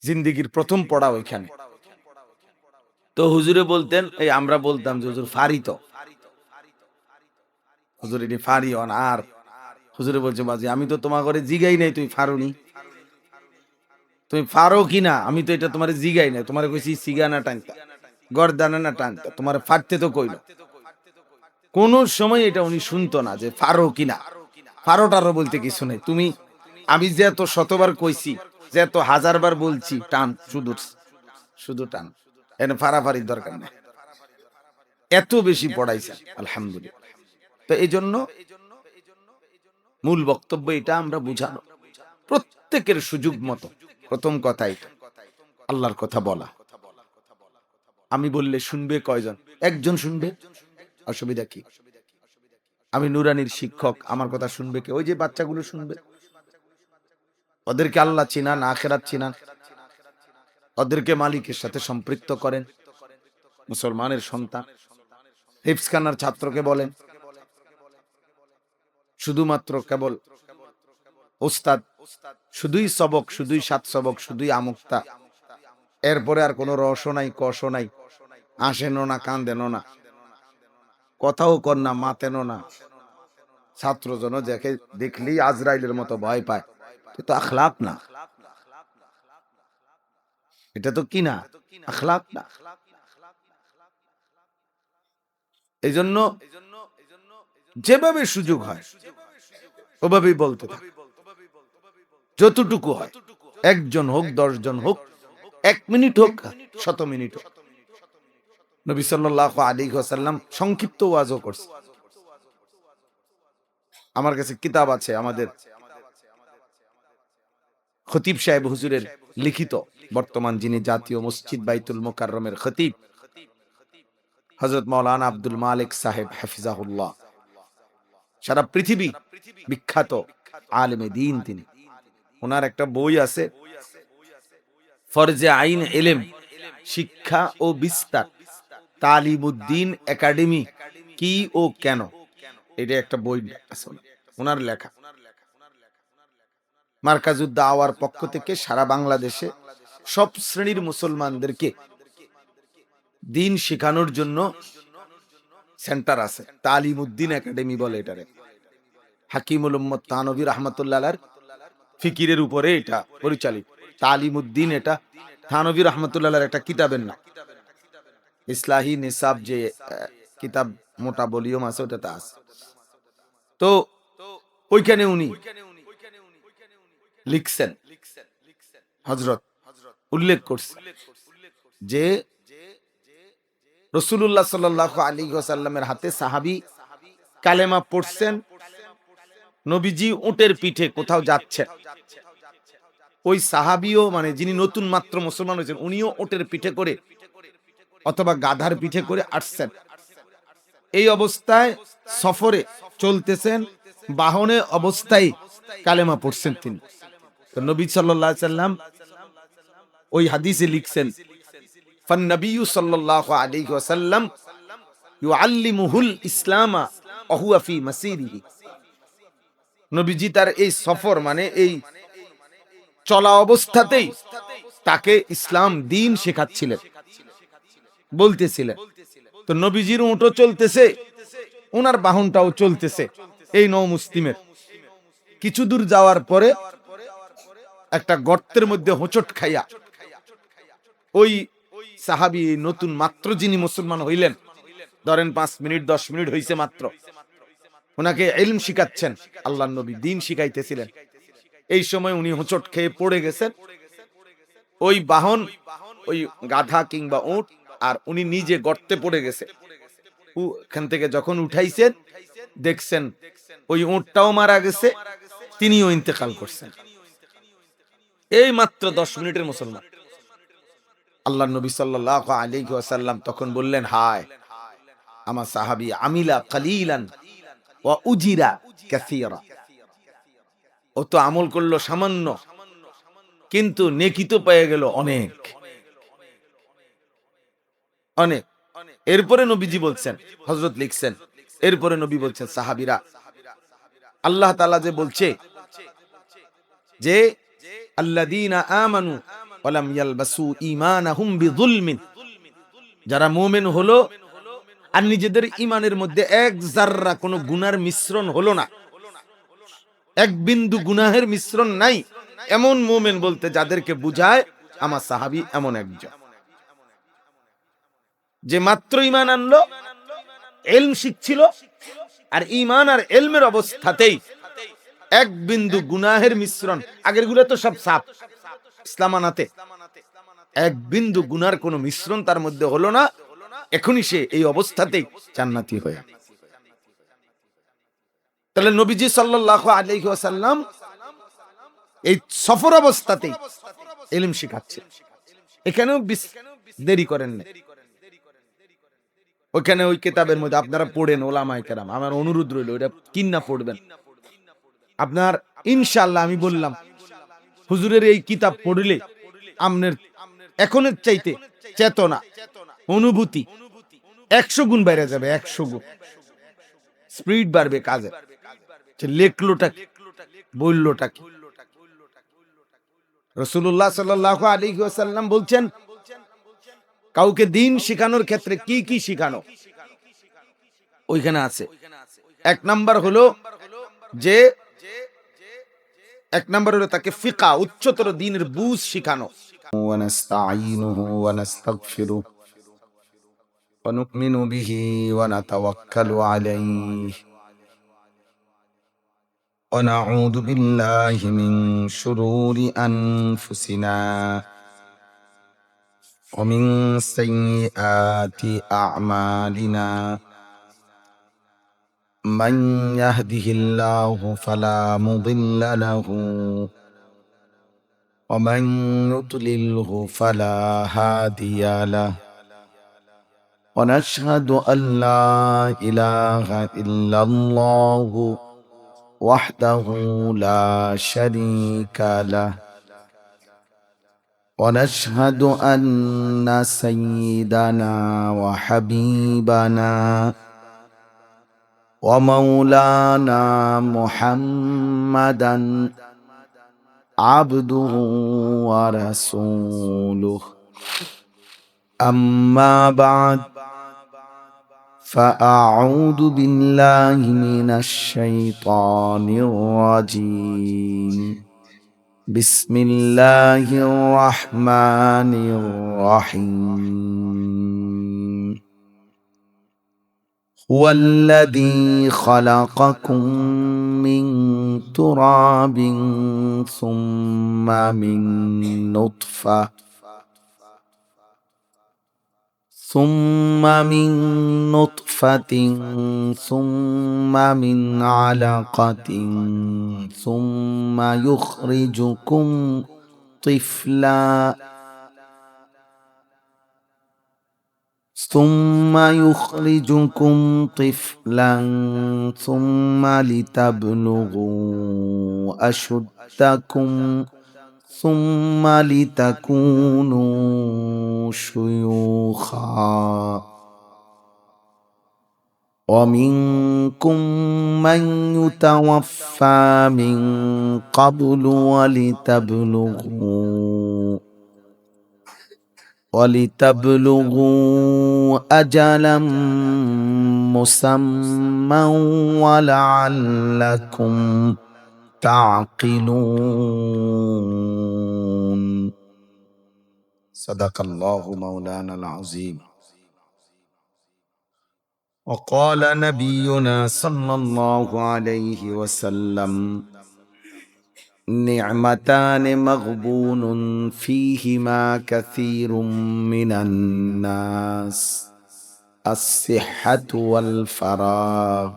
জিন্দিগির প্রথম পড়া ওইখানে। তো হুজুরে বলতেন, এই আমরা বলতাম যে হুজুর ফারি তো, হুজুর এটি ফারি হন। আর হুজুরে বলছে, বাজি আমি তো তোমার ঘরে জিগাই নাই তুই ফারুনি, তুমি ফারো কিনা আমি তো এটা তোমার জিগাই নাই, তোমার কইছি সিগানা টানতা গর্দানা না টানতা, তোমার ফাটতে তো কইল। কোন সময় এটা উনি শুনতো না যে ফারো কিনা, ফারো টারো বলতে কিছু নেই। তুমি আমি যে এত শতবার কইছি, যে এত হাজারবার বলছি, টান শুধু, শুধু টান, এনে ফারাফারির দরকার নেই। এত বেশি পড়াইছেন আলহামদুলিল্লাহ। তো এই জন্য মূল বক্তব্য এটা আমরা বুঝানো, প্রত্যেকের সুযোগ মতো প্রথম কথা এটা আল্লাহর কথা বলা। আমি বললে শুনবে কয়জন? একজন শুনবে, অসুবিধা কি? আমি নুরানির শিক্ষক, আমার কথা শুনবে কে? ওই যে বাচ্চাগুলো শুনবে। ওদেরকে আল্লাহ চিনান, আখেরাত চিনান, ওদেরকে মালিকের সাথে সম্পৃক্ত করেন। মুসলমানের সন্তান হিফজখানার ছাত্রকে বলেন, শুধুমাত্র কেবল ওস্তাদ, শুধুই সবক, শুধুই সাত সবক, শুধুই আমুক্তা, এরপরে আর কোনো রসও নাই, কষও নাই, আসেনও না, কান্দেনও না, কথাও কর না, মাতেনও না। ছাত্রজন যাকে দেখলেই আজরাইলের মতো ভয় পায়, তো আখলাক না, এটা তো কি না, আখলাক না। এই জন্য যেভাবে সুযোগ হয় ওভাবেই বলতে থাকে, যতটুকু হয়, একজন হোক, 10 জন হোক, 1 মিনিট হোক, 100 মিনিট হোক। নবী সাল্লাল্লাহু আলাইহি ওয়াসাল্লাম সংক্ষিপ্ত ওয়াজও করছে। আমার কাছে কিতাব আছে, আমাদের খতিব সাহেব হুজুরের লিখিত, বর্তমান যিনি জাতীয় মসজিদ বাইতুল মোকাররমের খতিব হযরত মাওলানা আব্দুল মালিক সাহেব হাফিজাহুল্লাহ, সারা পৃথিবী বিখ্যাত আলেমে দ্বীন তিনি। ওনার একটা বই আছে, ফরজে আইন ইলম, শিক্ষা ও বিস্তার, তালিমউদ্দিন একাডেমি কি ও কেন, এটা একটা বই আছে ওনার লেখা। মার্কাজুদ দাওয়ার পক্ষ থেকে সারা বাংলাদেশে সব শ্রেণীর মুসলমানদেরকে দ্বীন শেখানোর জন্য সেন্টার আছে, তালিমউদ্দিন একাডেমি বলে এটারে। হাকিমুল উম্মত তানভী রাহমাতুল্লাহ আলাইহির ফিকিরের উপরে এটা পরিচালিত। তালিমউদ্দিন এটা থানভী রাহমাতুল্লাহ আলাইহির একটা কিতাবের নাম। ইসলাহি নিসাব যে কিতাব, মোটা ভলিউম আছে, ওটাতে আছে। তো ওইখানে উনি লিখছেন, হযরত উল্লেখ করছেন যে রাসূলুল্লাহ সাল্লাল্লাহু আলাইহি ওয়াসাল্লামের হাতে সাহাবী কালেমা পড়ছেন, নবীজি উটের পিঠে কোথাও যাচ্ছেন, ওই সাহাবীও মানে যিনি নতুন মাত্র মুসলমান হয়েছেন, উনিও উটের পিঠে করে অথবা গাধার পিঠে করে আসছেন। এই অবস্থায় সফরে চলতেছেন, বাহনে অবস্থায় কালেমা পড়ছেন তিনি। তো নবী সাল্লাল্লাহু আলাইহি সাল্লাম ওই হাদিসে লিখছেন, ফান নবিয়্যু সাল্লাল্লাহু আলাইহি ওয়াসাল্লাম ইউআল্লিমুহুল ইসলামা ওয়া হুয়া ফি মাসিরিহি। নবীজি তার এই সফর মানে এই চলা অবস্থাতেই তাকে ইসলাম দ্বীন শেখাচ্ছিলেন, বলতেছিলেন। তো নবীজির উটও চলতেছে, ওনার বাহনটাও চলতেছে। এই নও মুসলিমের কিছু দূর যাওয়ার পরে একটা গর্তের মধ্যে হোঁচট খাইয়া ওই সাহাবী, নতুন মাত্র যিনি মুসলমান হইলেন, ধরেন 5 মিনিট 10 মিনিট হইছে মাত্র, ওনাকে ইলম শিখাচ্ছেন, আল্লাহর নবী দ্বীন শিখাইতেছিলেন। এই সময় উনি হোঁচট খেয়ে পড়ে গেছেন। ওই বাহন, ওই গাধা কিংবা উট, আর উনি নিজে গর্তে পড়ে গেছে। ওখান থেকে যখন উঠাইছেন দেখছেন ওই উটটাও মারা গেছে, তিনিও ইন্তেকাল করছেন। এই মাত্র 10 মিনিটের মুসলমান। আল্লাহর নবী সাল্লাল্লাহু আলাইহি ওয়াসাল্লাম তখন বললেন, হায় আমার সাহাবী, আমিলা কালিলান ওয়া উজিরা কাসীরা, ও তো আমল করলো সামান্য, কিন্তু নেকি তো পেয়ে গেল অনেক অনেক। এরপরে নবীজি বলছেন, হযরত লিখছেন, এরপরে নবী বলছেন, সাহাবীরা, আল্লাহ তাআলা যে বলছে যে আল্লাযীনা আমানু ওয়ালাম ইয়ালবাসু ঈমানাহুম বিযুলমিন, যারা মুমিন হলো আর নিজেদের ঈমানের মধ্যে এক যাররা কোনো গুনার মিশ্রণ হলো না, এক বিন্দু গুনাহের মিশ্রণ নাই, এমন মুমিন বলতে যাদেরকে বুঝায় আমার সাহাবী এমন একজন, যে মাত্র ঈমান আনলো, ইলম শিখছিল, আর ঈমান আর ইলমের অবস্থাতেই এক বিন্দু গুনাহের মিশ্রণ, আগের গুলো তো সব সাফ ইসলাম আনাতে, এক বিন্দু গুনার কোনো মিশ্রণ তার মধ্যে হলো না, এখনই সে এই অবস্থাতেই জান্নাতি হয়ে। তাহলে নবীজি সাল্লাল্লাহু আলাইহি ওয়াসাল্লাম এই সফর অবস্থাতেই ইলম শিখাচ্ছে, এখানেও দেরি করেন না। ওখানে ওই কিতাবের মধ্যে আপনারা পড়েন, ওলামায়ে কেরাম, আমার অনুরোধ রইল ওটা কিন্না পড়বেন আপনার, ইনশাআল্লাহ। আমি বললাম হুজুরের এই কিতাব পড়লে আপনার এখনের চাইতে চেতনা, অনুভূতি 100 গুণ বেড়ে যাবে, 100 গুণ স্পিড বাড়বে কাজে। লেখলোটা কি, বললোটা কি? রাসূলুল্লাহ সাল্লাল্লাহু আলাইহি ওয়াসাল্লাম বলছেন কাউকে দ্বীন শেখানোর ক্ষেত্রে কি কি শেখানো ওইখানে আছে। এক নাম্বার হলো যে তাকে ফিকহ, উচ্চতর দ্বীনের বুঝ শেখানো। ওয়া নাস্তাঈনুহু ওয়া নাস্তাগফিরুহু ওয়া নু'মিনু বিহি ওয়া নাতাওয়াক্কালু আলাইহি ওয়া নাউযু বিল্লাহি মিন শুরুরি আনফুসিনা ওয়া মিন সাইয়্যাতি আ'মালিনা মান ইয়াহদিহিল্লাহু ফালা মুদিল্লা লাহু ওয়া মান ইউদ্লিলহু ফালা হাদিয়া লাহু ওয়া নাশহাদু আল্লা ইলাহা ইল্লাল্লাহু ওয়াহদাহু লা শারীকা লাহু ওয়া নাশহাদু আন্না সাইয়্যিদানা ওয়া হাবিবানা ওয়া মাওলানা মুহাম্মাদান আবদুহু ওয়া রাসূলুহু আম্মা বা'দ فأعوذ بالله من الشيطان الرجيم بسم الله الرحمن الرحيم هو الذي خلقكم من تراب ثم من نطفة ثم من علقة ثم يخرجكم طفلا ثم لتبلغوا أشدكم ثم لتكونوا شيوخا ومنكم من يتوفى من قبل ولتبلغوا أجلا مسمى ولعلكم تعقلون صدق الله مولانا العظيم وقال نبينا صلى الله عليه وسلم نعمتان مغبون فيهما كثير من الناس الصحة والفراغ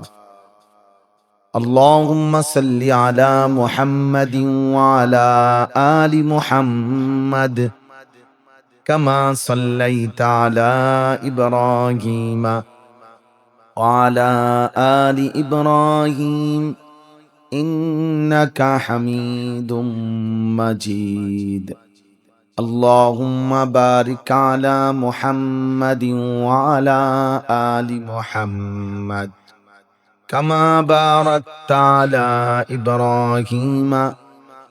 اللهم صل على محمد وعلى آل محمد كما صليت على إبراهيم وعلى آل إبراهيم إنك حميد مجيد اللهم بارك على محمد وعلى آل محمد كما باركت على إبراهيم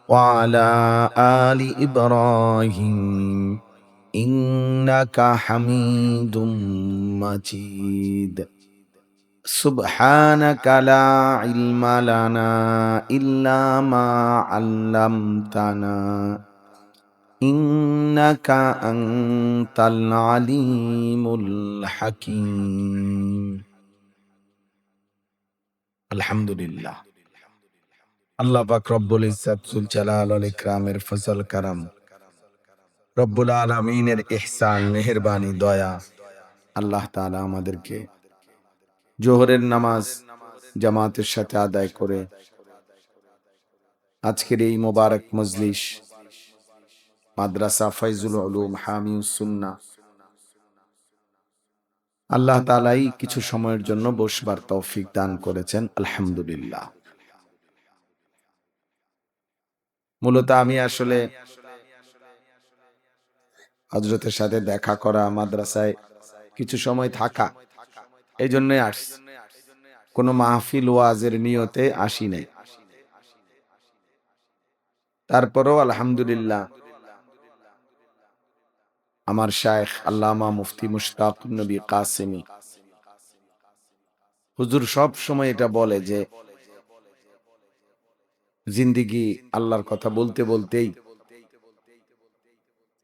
وعلى آل إبراهيم إنك حميد مجيد سبحانك لا علم لنا إلا ما علمتنا إنك أنت العليم الحكيم الحمد لله আল্লাহ পাক রব্বুল ইজ্জত জুল জালাল ওয়াল ইকরামের ফজল করম রব্বুল আলামিনের ইহসান মেহেরবানি দয়া আল্লাহ তাআলা আমাদেরকে জোহরের নামাজ জামাতের সাথে আদায় করে আজকের এই মোবারক মজলিস মাদ্রাসা ফাইজুল উলুম হামিউস সুন্নাহ আল্লাহ তাআলাই কিছু সময়ের জন্য বসবার তৌফিক দান করেছেন আলহামদুলিল্লাহ। মূলত আমি আসলে হযরতের সাথে দেখা করা, মাদ্রাসায় কিছু সময় থাকা, এই জন্যই আসছি। কোনো মাহফিল ওয়াজের নিয়তে আসি নাই। তারপরেও আলহামদুলিল্লাহ আমার শায়েখ আল্লামা মুফতি মুশতাকুন নবী কাসেমী হুজুর সব সময় এটা বলে যে জিন্দেগি আল্লাহর কথা বলতে বলতেই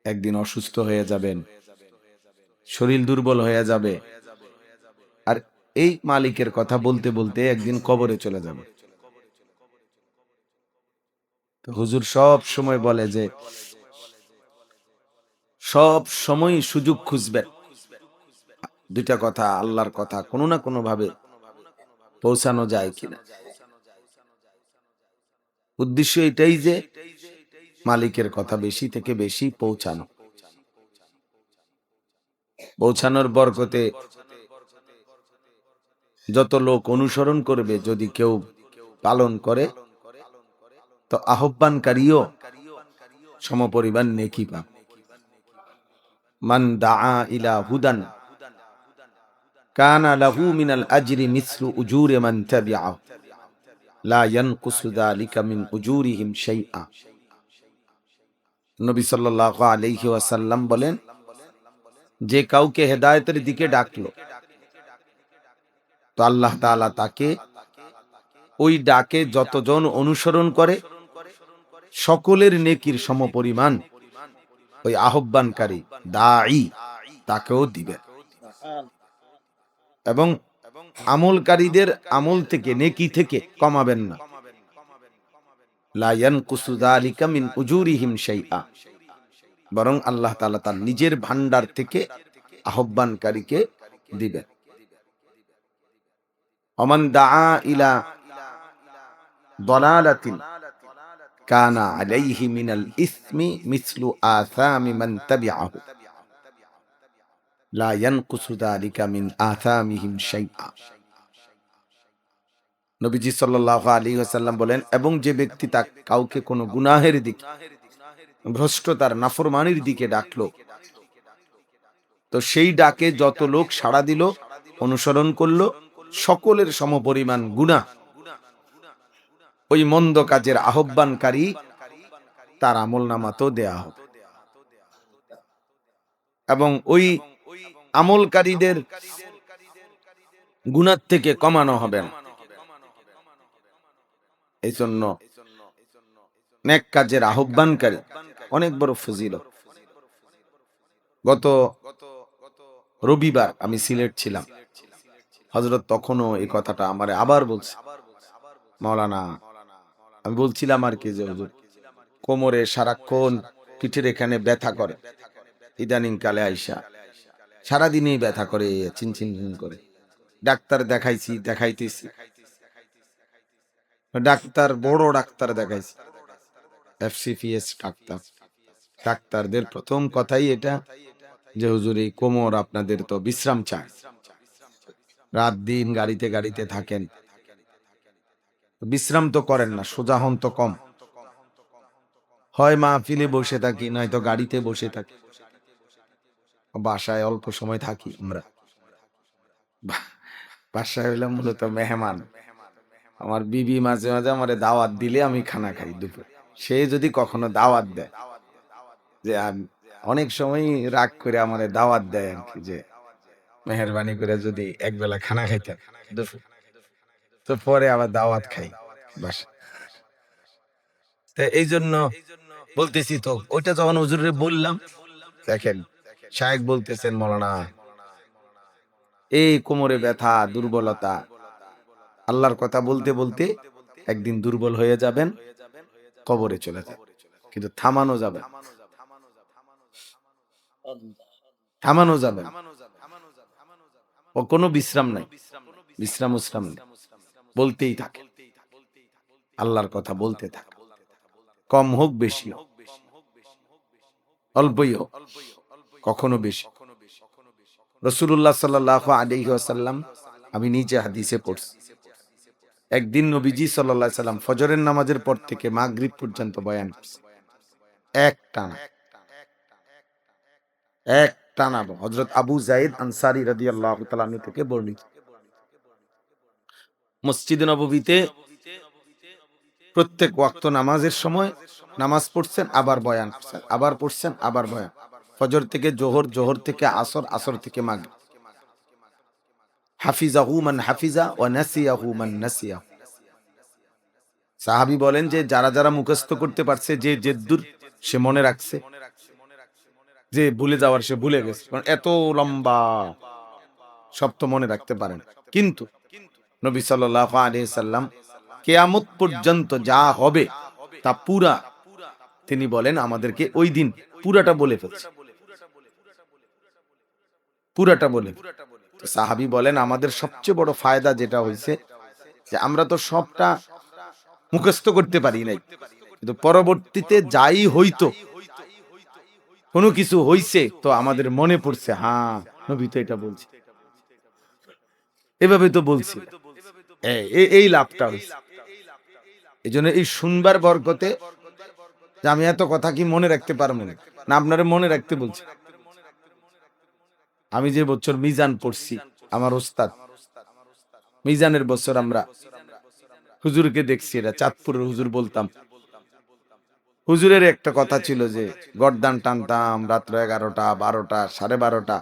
একদিন অসুস্থ হয়ে যাবেন, শরীর দুর্বল হয়ে যাবে, আর এই মালিকের কথা বলতে বলতে একদিন কবরে চলে যাবে। তো হুজুর সব সময় বলে যে সব সময় সুযোগ খুঁজবেন, দুইটা কথা আল্লাহর কথা কোনো না কোনো ভাবে পৌঁছানো যায় কিনা। উদ্দেশ্য এটাই যে মালিকের কথা বেশি থেকে বেশি পৌঁছানো, পৌঁছানোর বরকতে যত লোক অনুসরণ করবে, যদি কেউ পালন করে তো আহ্বানকারীও সমপরিমাণ নেকি পাবে। মান দাআ ইলা হুদান কানা লাহু মিনাল আজরি মিসলু উজুরি মান তাবিআহু লা ইয়ানকুসু যালিকা মিন উজুরিহিম শাইআ। নবী সাল্লাল্লাহু আলাইহি ওয়াসাল্লাম বলেন, যে কাউকে হেদায়েতের দিকে ডাকলো তো আল্লাহ তাআলা তাকে ওই ডাকে যতজন অনুসরণ করে সকলের নেকির সমপরিমাণ ওই আহ্বানকারী দাঈ তাকেও দিবেন, এবং আমলকারীদের আমল থেকে নেকি থেকে কমাবেন না। লা ইয়ানকুসু যালিকা মিন উজুরিহিম শাইআ, বরং আল্লাহ তাআলা তার নিজের ভান্ডার থেকে আহ্বানকারীকে দিবেন। ওমান দাআ ইলা দালালাতিন কানা আলাইহি মিনাল ইসমি মিসলু আসামি মান তাবিআহু লা ইয়ানকুসু যালিকা মিন আসামিহিম শাইআ। নবীজি সাল্লাল্লাহু আলাইহি ওয়াসাল্লাম বলেন, এবং যে ব্যক্তি তা কাউকে কোনো গুনাহের দিকে, ভ্রষ্টতার নাফরমানির দিকে ডাকলো তো সেই ডাকে যত লোক সাড়া দিল, অনুসরণ করলো, সকলের সমপরিমাণ গুনাহ ওই মন্দ কাজের আহ্বানকারী তার আমলনামাতেও দেয়া হবে, এবং ওই আমলকারীদের গুনাহ থেকে কমানো হবে না। এই জন্য নেক কাজের আহ্বানকারী অনেক বড় ফজিলত। গত রবিবার আমি সিলেট ছিলাম, হযরত তখনও এই কথাটা আমারে আবার বলছে, মাওলানা আমি বলছিলাম আর কি যে হুজুর কোমরে সারাক্ষণ পিঠের এখানে ব্যথা করে, ইদানিং কালে আইসা সারাদিনই ব্যথা করে, চিনচিন করে। ডাক্তার দেখাইতেছি, ডাক্তার বড় ডাক্তার দেখাইছি, এফসিপিএস ডাক্তারদের প্রথম কথাই এটা যে হুজুর এই কোমর আপনাদের তো বিশ্রাম চায়, রাত দিন গাড়িতে থাকেন, বিশ্রাম তো করেন না, সোজা হন তো কম, হয় মাহফিলে বসে থাকি নয়তো গাড়িতে বসে থাকি, বাসায় অল্প সময় থাকি আমরা। বাসায় হইলাম মূলত মেহমান, আমার বিবি মাঝে মাঝে আমারে দাওয়াত দিলে আমি খানা খাই দুপুরে, সে যদি কখনো দাওয়াত দেয়, যে অনেক সময় রাগ করে আমারে দাওয়াত দেয় আর কি, যে মেহরবানি করে যদি একবেলা খানা খাইতেন, তো পরে আবার দাওয়াত খাই বাস। এই জন্য বলতেছি, তো ওইটা যখন হুজুরে বললাম, দেখেন শায়েখ বলতেছেন, মৌলানা এই কোমরে ব্যথা, দুর্বলতা, আল্লাহর কথা বলতে বলতে একদিন দুর্বল হয়ে যাবেন, কবরে চলে যাবেন, কিন্তু থামানো যাবে না, থামানো যাবে না। ও কোনো বিশ্রাম নাই, বিশ্রাম নেই, বলতেই থাকে, আল্লাহর কথা বলতে থাকে, কম হোক বেশি হোক, অল্পই হোক, কখনো বেশি। রাসূলুল্লাহ সাল্লাল্লাহু আলাইহি ওয়াসাল্লাম, আমি নিজে হাদিসে পড়ছি, একদিন নবীজি সাল্লাল্লাহু আলাইহি সাল্লাম ফজরের নামাজের পর থেকে মাগরিব পর্যন্ত বয়ান করছে, এক টানা, এক টানা। হযরত আবু যায়েদ আনসারী রাদিয়াল্লাহু তাআলা আনহু থেকে বর্ণিত। মসজিদে নববীতে প্রত্যেক ওয়াক্ত নামাজের সময় নামাজ পড়ছেন, আবার বয়ান করছেন, আবার পড়ছেন, আবার বয়ান। ফজর থেকে জোহর, জোহর থেকে আসর, আসর থেকে মাগরিব। হাফিজাহু মান হাফিজা ওয়া নাসিয়াহু মান নাসিয়া। সাহাবী বলেন যে যারা যারা মুখস্থ করতে পারছে, যে জেদ্দুর সে মনে রাখছে, যে ভুলে যাওয়ার সে ভুলে গেছে, কারণ এত লম্বা, সব তো মনে রাখতে পারেন। কিন্তু নবী সাল্লাল্লাহু আলাইহি সাল্লাম কিয়ামত পর্যন্ত যা হবে তা পুরা, তিনি বলেন আমাদেরকে ওই দিন পুরাটা বলে ফেলছে, পুরাটা বলে। তো সাহাবী বলেন আমাদের সবচেয়ে বড় ফায়দা যেটা হয়েছে, যে আমরা তো সবটা মুখস্থ করতে পারি নাই, কিন্তু পরবর্তীতে যাই হইতো, কোনো কিছু হইছে তো আমাদের মনে পড়ছে, হ্যাঁ নবী তো এটা বলছে, এভাবে তো বলছি, এই লাভটা হইছে। এই জন্য এই শুনবার বরকতে, যে আমি এত কথা কি মনে রাখতে পারবো না, না আপনারা মনে রাখতে বলছি। আমি যে বছর মিজান পড়ছি, আমার ওস্তাদ মিজানের বছর আমরা হুজুরকে দেখছি, এটা চাঁদপুরের হুজুর বলতাম, হুজুরের একটা কথা ছিল যে গর্দান টানতাম রাত্র 11টা 12টা 12:30,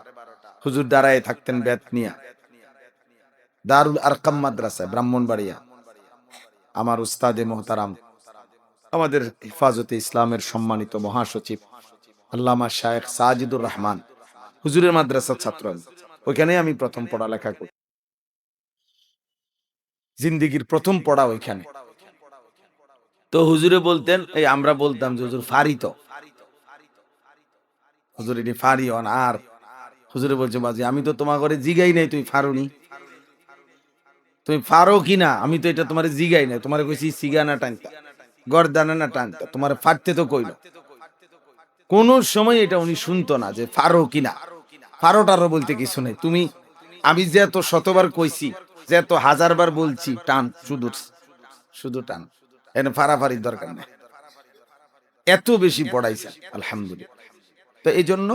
হুজুর দাঁড়ায় থাকতেন বেত নিয়া, দারুল আরকাম মাদ্রাসায় ব্রাহ্মণবাড়িয়া। আমার উস্তাদে মোহতারাম, আমাদের হেফাজতে ইসলামের সম্মানিত মহাসচিব আল্লামা শায়েখ সাজিদুর রহমান, হুজুরের মাদ্রাসার ছাত্র, ওইখানে আমি প্রথম পড়ালেখা করি, জিন্দিগির প্রথম পড়া ওইখানে। তো হুজুরে বলতেন, এই আমরা বলতাম যে হুজুর ফারি, তো হুজুর এটি ফারি হন। আর হুজুরে বলছে বাজি আমি তো তোমার ঘরে জিগাই নাই তুই ফারুনি, তুমি ফারো কিনা আমি তো এটা তোমার জিগাই নাই, তোমার কইছি সিগানা টানতা, গর্দানা না টানতা, তোমার ফাটতে তো কইল। কোন সময় এটা উনি শুনতো না যে ফারো কিনা, ফারো টারো বলতে কিছু নেই। তুমি, আমি যে এত শতবার কইছি, যে এত হাজারবার বলছি, টান শুধু, শুধু টান, এনে ফারাফারির দরকার নেই, এত বেশি পড়াইছেন আলহামদুলিল্লাহ। তো এই জন্য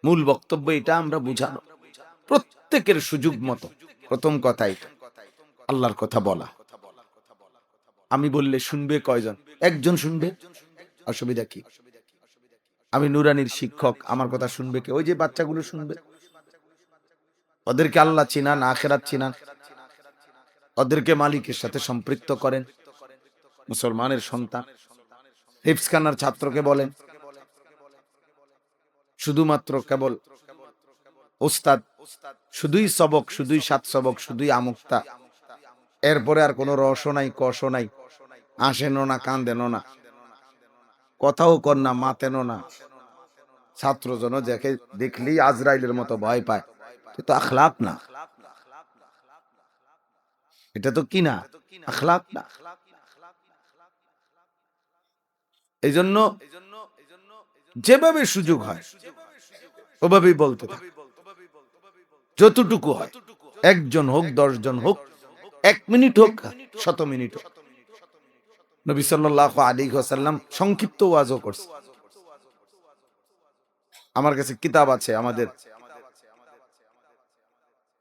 মূল বক্তব্য এটা আমরা বুঝানো, প্রত্যেকের সুযোগ মতো প্রথম কথা এটা, আল্লাহর কথা বলা। আমি বললে শুনবে কয়জন? একজন শুনবে, অসুবিধা কি? আমি নুরানির শিক্ষক, আমার কথা শুনবে কে? ওই যে বাচ্চাগুলো শুনবে, ওদেরকে আল্লাহ চিনান, আখিরাত চিনান, ওদেরকে মালিকের সাথে সম্পৃক্ত করেন, মুসলমানের সন্তান। হিফজখানার ছাত্রকে বলেন, শুধুমাত্র কেবল ওস্তাদ, শুধুই সবক, শুধুই সাত সবক, শুধুই আমুক্তা, এরপরে আর কোনো রসও নাই, কষও নাই, আসেনও না, কান্দেনও না, কথাও কর না, মাতেনও না, ছাত্রজন যাকে দেখলেই আজরাইলের মতো ভয় পায়, তো আখলাক না, এটা তো কি না, আখলাক না। এই জন্য যেভাবে সুযোগ হয় ওভাবেই বলতে থাকে, যতটুকু হয়, একজন হোক, 10 জন হোক, 1 মিনিট হোক, 100 মিনিট হোক। নবী সাল্লাল্লাহু আলাইহি ওয়াসাল্লাম সংক্ষিপ্ত ওয়াজও করছে। আমার কাছে কিতাব আছে, আমাদের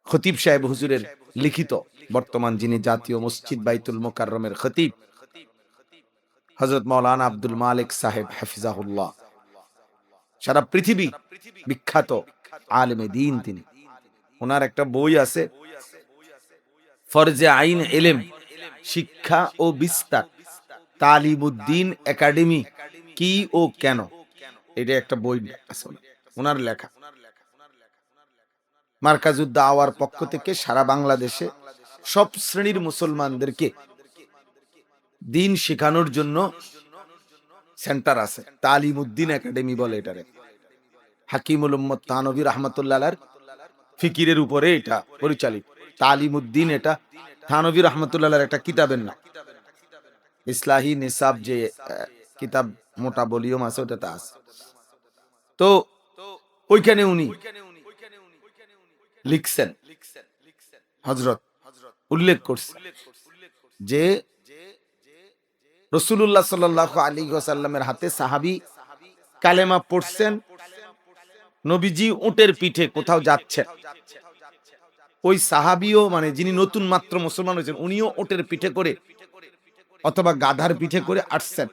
খতিব সাহেব হুজুরের লিখিত, বর্তমান যিনি জাতীয় মসজিদ বাইতুল মোকাররমের খতিব, হযরত মাওলানা আব্দুল মালিক সাহেব হাফিজাহুল্লাহ, সারা পৃথিবী বিখ্যাত আলেমে দ্বীন তিনি। ওনার একটা বই আছে ফরজে আইন ইলম, শিক্ষা ও বিস্তার, তালিমউদ্দিন একাডেমি কি ও কেন, এটা একটা বই আছে ওনার লেখা। মার্কাজুদ দাওয়ার পক্ষ থেকে সারা বাংলাদেশে সব শ্রেণীর মুসলমানদেরকে দ্বীন শেখানোর জন্য সেন্টার আছে, তালিমউদ্দিন একাডেমি বলে এটারে। হাকিমুল উম্মত থানভী রাহমাতুল্লাহ আলাইহির ফিকিরের উপরে এটা পরিচালিত। তালিমউদ্দিন এটা থানভী রাহমাতুল্লাহ আলাইহির একটা কিতাবের নাম। ইসলাহি নিসাব যে কিতাব মোটা ভলিউম আছে ওটাতে আছে। তো ওইখানে উনি লিখছেন, হযরত উল্লেখ করছেন যে রাসূলুল্লাহ সাল্লাল্লাহু আলাইহি ওয়াসাল্লামের হাতে সাহাবী কালেমা পড়ছেন, নবীজি উটের পিঠে কোথাও যাচ্ছেন। ওই সাহাবীও মানে যিনি নতুন মাত্র মুসলমান হয়েছেন উনিও উটের পিঠে করে অথবা গাধার পিঠে করে আসছেন।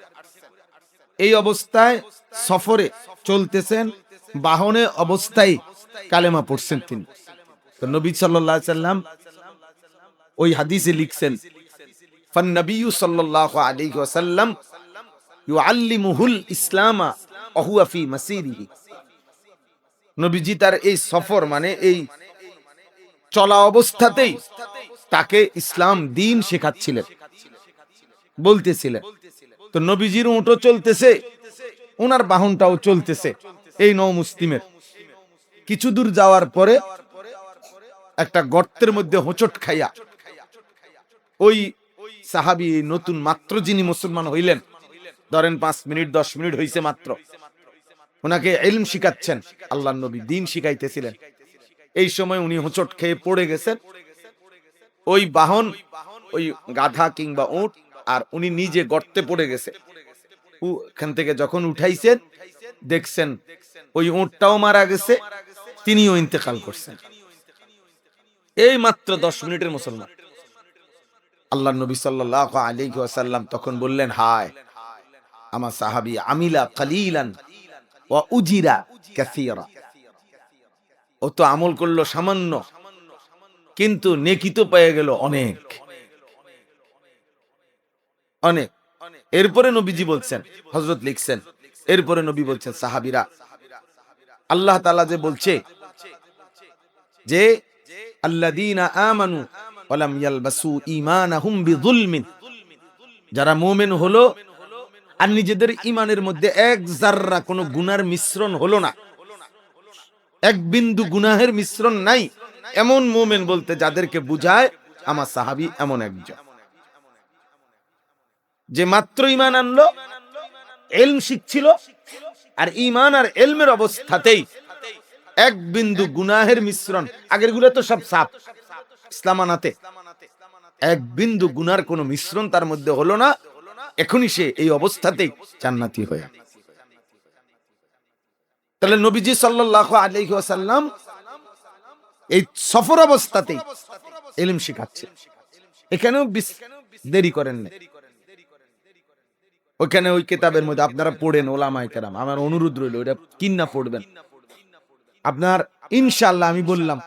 এই অবস্থায় সফরে চলতেছেন, বাহনে অবস্থায় কালেমা পড়ছেন তিনি। তো নবী সাল্লাল্লাহু আলাইহি সাল্লাম ওই হাদিসে লিখছেন, ফান নবিয়্যু সাল্লাল্লাহু আলাইহি ওয়াসাল্লাম ইউআল্লিমুহুল ইসলামা ওয়া হুয়া ফি মাসিরিহি। নবীজি তার এই সফর মানে এই চলা অবস্থাতেই তাকে ইসলাম দ্বীন শেখাচ্ছিলেন, বলতেছিলেন। তো নবীজির উটও চলতেছে, ওনার বাহনটাও চলতেছে। এই নও মুসলিমের কিছু দূর যাওয়ার পরে একটা গর্তের মধ্যে হোঁচট খাইয়া ওই সাহাবী নতুন মাত্র যিনি মুসলমান হইলেন, ধরেন 5 মিনিট 10 মিনিট হইছে মাত্র, ওনাকে ইলম শিখাচ্ছেন, আল্লাহর নবী দ্বীন শিখাইতেছিলেন। এই সময় উনি হোঁচট খেয়ে পড়ে গেছেন। ওই বাহন, ওই গাধা কিংবা উট, আর উনি নিজে গর্তে পড়ে গেছে। ওখান থেকে যখন উঠাইছেন দেখছেন ওই উটটাও মারা গেছে, তিনিও ইন্তেকাল করছেন। এই মাত্র 10 মিনিটের মুসলমান। আল্লাহর নবী সাল্লাল্লাহু আলাইহি ওয়াসাল্লাম তখন বললেন, হায় আমার সাহাবী, আমিলা কালিলান ওয়া উজিরা কাসীরা। ও তো আমল করলো সামান্য, কিন্তু নেকি তো পেয়ে গেল অনেক অনেক। এরপরে নবীজি বলছেন, হযরত লিখছেন, এরপরে নবী বলছেন, সাহাবীরা, আল্লাহ তাআলা যে বলছে যে আল্লাযীনা আমানু ওয়া লাম ইয়ালবাসু ঈমানাহুম বিযুলমিন, যারা মুমিন হলো আর নিজেদের ঈমানের মধ্যে এক যাররা কোনো গুনার মিশ্রণ হলো না, এক বিন্দু গুনাহের মিশ্রণ নাই, এমন মুমিন বলতে যাদেরকে বুঝায় আমার সাহাবী এমন একজন যে মাত্র ঈমান আনলো, ইলম শিখছিল, আর ঈমান আর ইলমের অবস্থাতেই এক বিন্দু গুনাহের মিশ্রণ, আগের গুলো তো সব সাফ ইসলাম আনাতে, এক বিন্দু গুনার কোনো মিশ্রণ তার মধ্যে হলো না, এখনই সে এই অবস্থাতেই জান্নাতি হয়ে। তাহলে নবীজি সাল্লাল্লাহু আলাইহি ওয়াসাল্লাম এই সফর অবস্থাতেই ইলম শিখাচ্ছে। এখানেও দেরি করেন না, ওখানে ওই কিতাবের মধ্যে আপনারা পড়েন, ওলামায়ে কেরাম, আমার অনুরোধ রইল ওটা কিন্না পড়বেন আপনার। ইনশাআল্লাহ আমি বললাম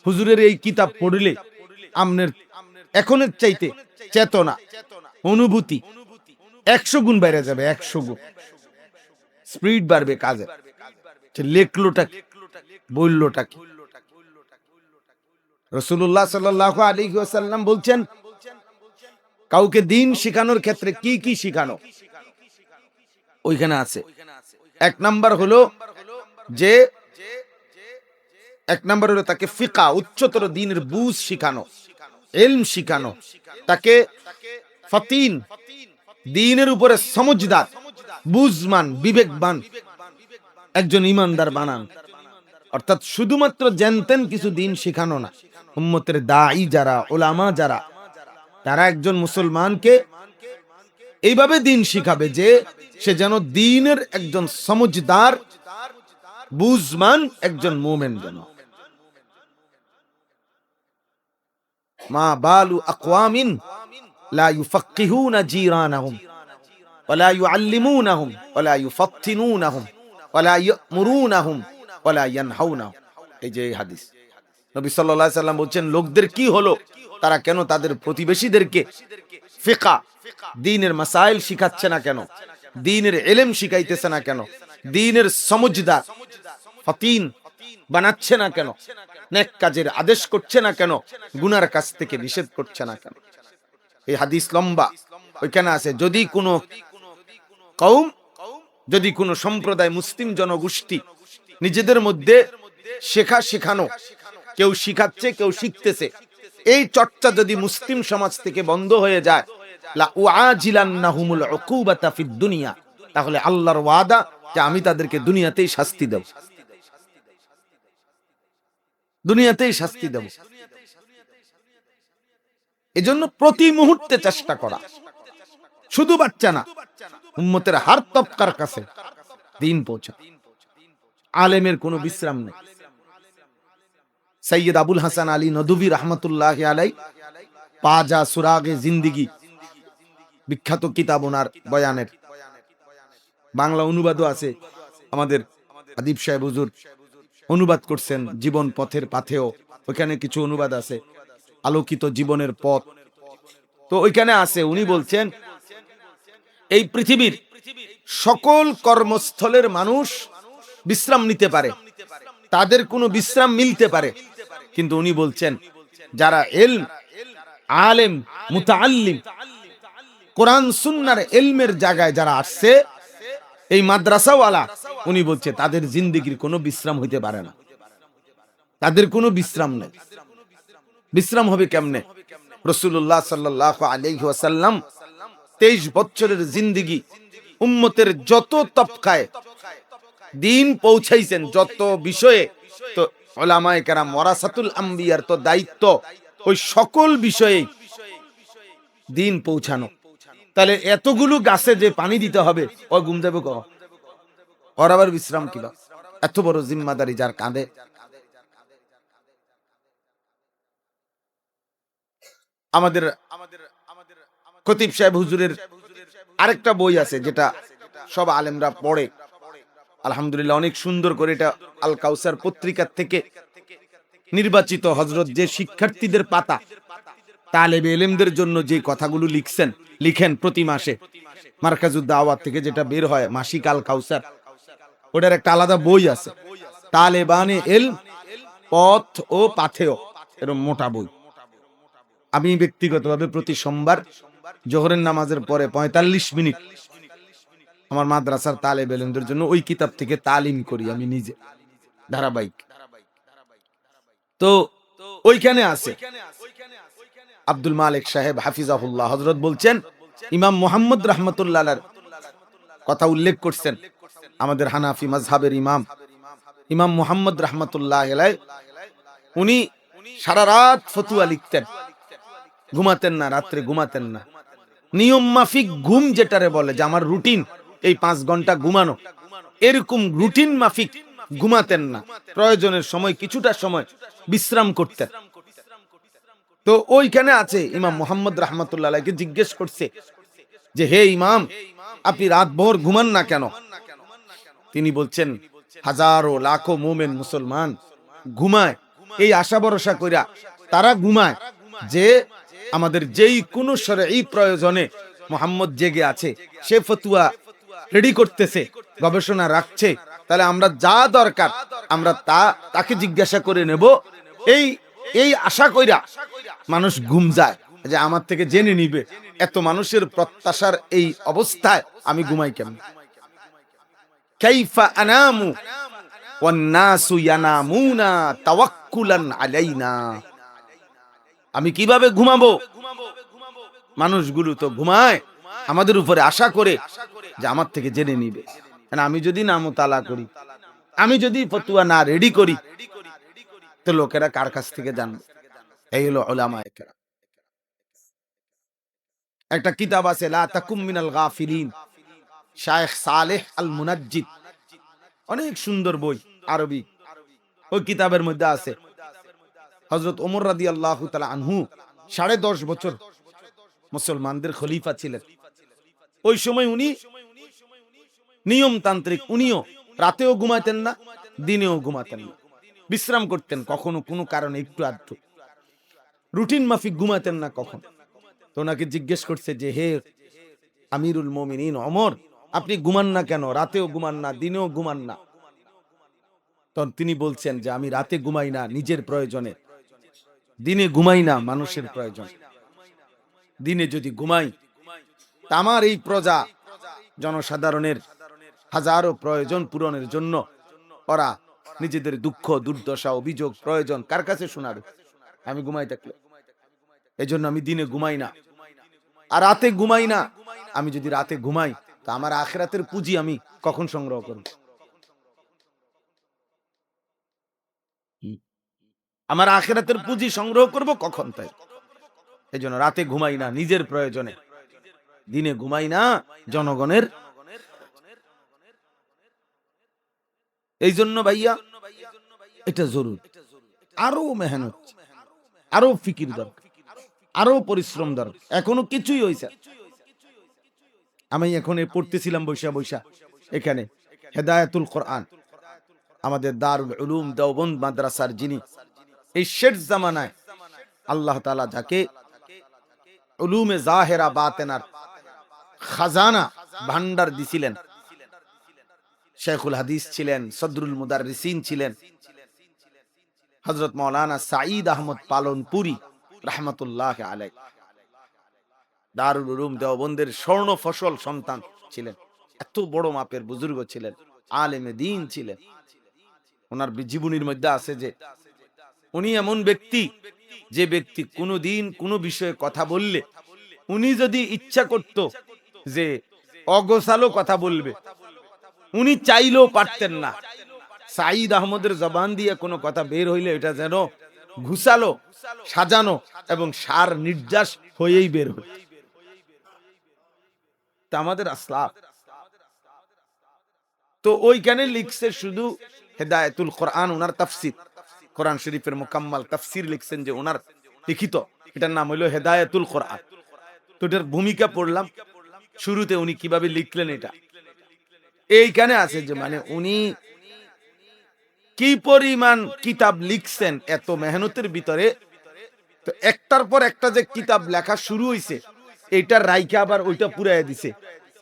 হুজুরের এই কিতাব পড়লে আপনার এখনের চাইতে চেতনা, অনুভূতি 100 গুণ বেড়ে যাবে, 100 গুণ স্পিড বাড়বে কাজে। লেখলোটা কি, বললোটা কি? রাসূলুল্লাহ সাল্লাল্লাহু আলাইহি ওয়াসাল্লাম বলছেন, কাউকে দ্বীন শেখানোর ক্ষেত্রে কি কি শেখানো ওইখানে আছে। এক নাম্বার হলো যে তাকে ফিকা, উচ্চতর দ্বীনের বুঝ শিখানো, ইলম শিখানো, তাকে ফাতিন, দ্বীনের উপরে সমঝদার, বুঝমান, বিবেকবান একজন ইমানদার বানান। অর্থাৎ শুধুমাত্র জানতেন কিছু দ্বীন শেখানো না, উম্মতের দাঈ যারা, উলামা যারা, তারা একজন মুসলমানকে এইভাবে দ্বীন শিখাবে যে সে যেন দ্বীনের একজন সমঝদার, বুঝমান একজন মুমিন যেন। মা বালু আকওয়ামিন লা ইউফাক্কিহুনা জিরানাহুম, ওয়ালা ইউআল্লিমুনাহুম ওয়ালা ইউফাত্তিনুনাহুম ওয়ালা ইয়ামুরুনাহুম ওয়ালা ইয়ানহাউনাহুম। এই যে এই হাদিস, নবী সাল্লাল্লাহু আলাইহি সাল্লাম বলছেন, লোকদের কি হলো, তারা কেন তাদের প্রতিবেশীদেরকে ফিকহ, দ্বীনের মাসাইল শিখাচ্ছে না কেন, দ্বীনের ইলম শিখাইতেছে না কেন, দ্বীনের সমঝদার ফাতিন বানাচ্ছে না কেন, নেক কাজের আদেশ করছে না কেন, গুনার কাছ থেকে নিষেধ করছে না কেন। এই হাদিস লম্বা, ওইখানে আছে যদি কোনো কওম, যদি কোনো সম্প্রদায়, মুসলিম জনগোষ্ঠী নিজেদের মধ্যে শেখানো, কেউ শিখাচ্ছে কেউ শিখতেছে, এই চর্চা যদি মুসলিম সমাজ থেকে বন্ধ হয়ে যায়, লা উআজিলান্নাহুমুল উকুবাতা ফিদ দুনিয়া, তাহলে আল্লাহর ওয়াদা যে আমি তাদেরকে দুনিয়াতেই শাস্তি দেব, দুনিয়াতেই শাস্তি দেব। এজন্য প্রতি মুহূর্তে চেষ্টা করা, শুধু বাচ্চা না, উম্মতের হার তবকার কাছে দ্বীন পৌঁছা। আলেমের কোনো বিশ্রাম নেই। সৈয়দ আবুল হাসান আলী নদভী রাহমাতুল্লাহি আলাইহি পাজা সুরাগে জিন্দেগি বিখ্যাত কিতাব, ওনার বয়ানের বাংলা অনুবাদও আছে, আমাদের আদিব সাহেব হুজুর অনুবাদ করছেন, জীবন পথের পাথেও, ওইখানে কিছু অনুবাদ আছে, আলোকিত জীবনের পথ। তো ওইখানে আছে, উনি বলছেন এই পৃথিবীর সকল কর্মস্থলের মানুষ বিশ্রাম নিতে পারে, তাদের কোনো বিশ্রাম মিলতে পারে, কিন্তু উনি বলছেন যারা ইলম, আলেম, মুতাআল্লিম, কোরআন সুন্নাহর ইলমের জায়গায় যারা আসছে, এই মাদ্রাসাওয়ালা, উনি বলছে তাদের জিন্দেগির কোনো বিশ্রাম হইতে পারে না, তাদের কোনো বিশ্রাম নেই। বিশ্রাম হবে কেমনে? রাসূলুল্লাহ সাল্লাল্লাহু আলাইহি ওয়াসাল্লাম 23 বছরের জিন্দেগি উম্মতের যত তবকায় দ্বীন পৌঁছাইছেন, যত বিষয়ে, তো উলামায়ে কেরাম ওয়ারাসাতুল আম্বিয়ার তো দায়িত্ব ওই সকল বিষয়ে দ্বীন পৌঁছানো। তাহলে এতগুলো গাছে যে পানি দিতে হবে, ও ঘুম যাবে ক, ওর আবার বিশ্রাম কিবা? এত বড় জিম্মাদারি যার কাঁধে। আমাদের খতিব সাহেব হুজুরের আরেকটা বই আছে যেটা সব আলেমরা পড়ে, আলহামদুলিল্লাহ অনেক সুন্দর করে, এটা আল কাউসার পত্রিকার থেকে নির্বাচিত হযরত যে শিক্ষার্থীদের পাতা, তালেবে ইলমদের জন্য যে কথাগুলো লিখেন প্রতি মাসে, মারকাজুদ দাওয়াত থেকে যেটা বের হয় মাসিক আল কাউসার, ওটার একটা আলাদা বই আছে, তালেবানে ইলম, পথ ও পাথেয়, এরকম মোটা বই। আমি ব্যক্তিগতভাবে প্রতি সোমবার জোহরের নামাজের পরে 45 মিনিট আমার মাদ্রাসার তালেবে ইলমদের জন্য ওই কিতাব থেকে তালিম করি আমি নিজে, ধারাবাহিক। তো ওইখানে আছে আব্দুল মালিক সাহেব হাফিজাহুল্লাহ হযরত বলছেন, ইমাম মুহাম্মদ রাহমাতুল্লাহ আলাইহির কথা উল্লেখ করছেন, আমাদের হানাফি মাযহাবের ইমাম মুহাম্মদ রাহমাতুল্লাহ আলাইহি, উনি সারা রাত ফতোয়া লিখতেন, ঘুমাতেন না, রাত্রে ঘুমাতেন না, নিয়ম মাফিক ঘুম যেটারে বলে, যে আমার রুটিন এই 5 ঘন্টা ঘুমানো, এরকম রুটিন মাফিক ঘুমাতেন না, প্রয়োজনের সময় কিছুটা সময় বিশ্রাম করতেন। তো ওইখানে আছে ইমাম মুহাম্মদ রাহমাতুল্লাহ আলাইহিকে জিজ্ঞেস করছে যে হে ইমাম, আপনি রাতভর ঘুমান না কেন? তিনি বলছেন হাজারো লাখো মুমিন মুসলমান ঘুমায় এই আশা ভরসা কইরা, তারা ঘুমায় যে আমাদের যেই কোনো শরঈ প্রয়োজনে মুহাম্মদ জেগে আছে, সে ফতোয়া রেডি করতেছে, গবেষণা রাখছে, তাহলে আমরা যা দরকার আমরা তাকে জিজ্ঞাসা করে নেব, এই আশা কইরা মানুষ ঘুম যায় যে আমার থেকে জেনে নিবে। এত মানুষের প্রত্যাশার এই অবস্থায় আমি ঘুমাই কেমন? কাইফা আনামু ওয়ান নাসু ইয়ানামুনা তাওয়াক্কুলান আলাইনা, আমি কিভাবে ঘুমাবো? মানুষগুলো তো ঘুমায় আমাদের উপরে আশা করে যে আমার থেকে জেনে নিবে। আমি যদি না মুতালা করি, আমি যদি ফতোয়া না রেডি করি, তো লোকেরা কার কাছ থেকে জানবে? এই হলো উলামায়ে কেরাম। একটা কিতাব আছে লা তাকুম মিনাল গাফিলিন, শায়েখ সালেহ আল মুনাজ্জিদ, অনেক সুন্দর বই, আরবি। ওই কিতাবের মধ্যে আছে হযরত ওমর রাদিয়াল্লাহু তাআলা আনহু 10.5 বছর মুসলমানদের খলিফা ছিলেন। ওই সময় উনি নিয়মতান্ত্রিক, উনিও রাতেও ঘুমাতেন না, দিনেও ঘুমাতেন না, বিশ্রাম করতেন কখনো কোনো কারণে একটু আধটু, রুটিন মাফিক ঘুমাতেন না কখন। তো ওনাকে জিজ্ঞেস করছে যে হে আমিরুল মুমিনিন ওমর, আপনি ঘুমান না কেন, রাতেও ঘুমান না, দিনেও ঘুমান না? তখন তিনি বলছেন যে আমি রাতে ঘুমাই না নিজের প্রয়োজনে, দিনে ঘুমাই না মানুষের প্রয়োজন। দিনে যদি ঘুমাই তা আমার এই প্রজা জনসাধারণের হাজারো প্রয়োজন পূরণের জন্য ওরা নিজেদের দুঃখ দুর্দশা অভিযোগ প্রয়োজন কার কাছে শোনাবে? আমি ঘুমাই থাকলে। এজন্য আমি দিনে ঘুমাই না আর রাতে ঘুমাই না। আমি যদি রাতে ঘুমাই তা আমার আখিরাতের পুঁজি আমি কখন সংগ্রহ করব? আমার আখিরাতের পুঁজি সংগ্রহ করব কখন? তাই এজন্য রাতে ঘুমাই না নিজের প্রয়োজনে, দিনে ঘুমাই না জনগণের। এই জন্য ভাইয়া এটা জরুরি, আরো মেহনত, আরো ফিকির দরকার, আরো পরিশ্রম দরকার। এখনো কিছুই হইছে। আমি এখন পড়তেছিলাম বৈশা বৈশা এখানে হেদায়েতুল কোরআন, আমাদের দারুল উলুম দেওবন্দ মাদ্রাসার যিনি এই শেষ জামানায় আল্লাহ তাআলা যাকে উলুমে জাহেরা বাতেনার খাজানা ভান্ডার দিছিলেন, শেখুল হাদিস ছিলেন, সদরুল মুদাররিসিন ছিলেন হযরত মাওলানা সাঈদ আহমদ পালনপুরি রাহমাতুল্লাহ আলাইহি। দারুল উলুম দেওবন্দের স্বর্ণ ফসল সন্তান ছিলেন, এত বড় মাপের বুজুর্গ ছিলেন, আলেমে দ্বীন ছিলেন। ওনার জীবনীর মধ্যে আছে যে উনি এমন ব্যক্তি, যে ব্যক্তি কোনোদিন কোনো বিষয়ে কথা বললে উনি যদি ইচ্ছা করত যে অগোছালো কথা বলবে, উনি চাইলেও পারতেন না। সাঈদ আহমদের জবান দিয়ে কোনো কথা বের হইলে এটা যেন ঘুষালো, সাজানো এবং সার নির্যাস হয়েই বের হয়। তা আমাদের আসলাফ তো ওইখানে লিখছে শুধু হেদায়েতুল কোরআন, ওনার তাফসীর, কোরআন শরীফের মোকাম্মাল তাফসীর লিখছেন যে ওনার লিখিত, এটার নাম হলো হেদায়েতুল কোরআন। তো এটার ভূমিকা পড়লাম শুরুতে, উনি কিভাবে লিখলেন এটা এইখানে আছে যে মানে উনি কি পরিমাণ কিতাব লিখছেন এত মেহনতের ভিতরে। তো একটার পর একটা যে কিতাব লেখা শুরু হইছে, এইটা রাইখা আবার ওইটা পুরাইয়া দিছে,